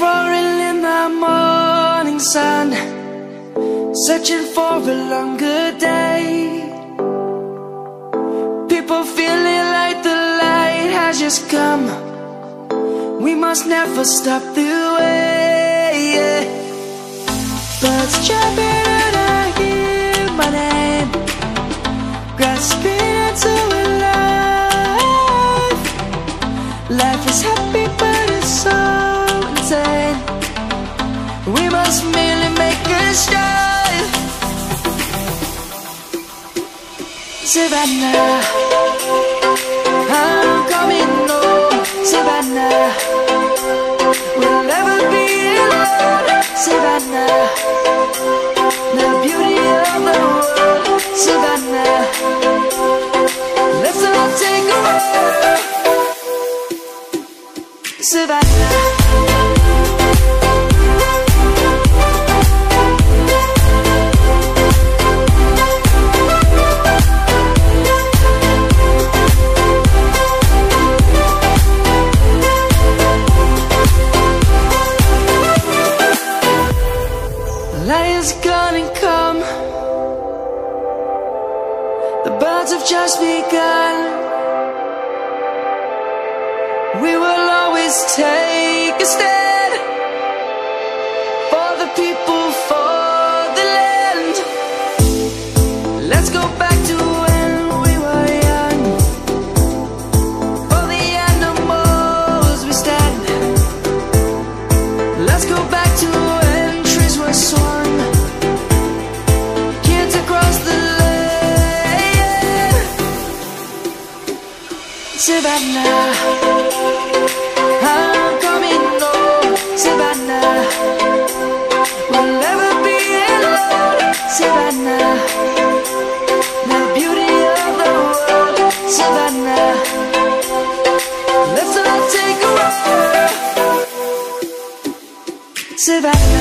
roaring in the morning sun, searching for a longer day. People feeling like the light has just come. We must never stop the way. Birds jumping and I hear my name, grasping into a life. Life is happy but it's so insane. We must merely make a start. Savannah, I'm coming home. Savannah, we'll never be alone. Savannah, the beauty of the world. Savannah, let's all take a walk. Savannah, light is gonna come. The birds have just begun. We will always take a stand for the people, for the land. Let's go back to when we were young. For the animals we stand. Let's go back to when trees were swung, kids across the land. Savannah, I'm coming home. Savannah, we'll never be alone. Savannah, the beauty of the world. Savannah, let's all take a walk. Savannah.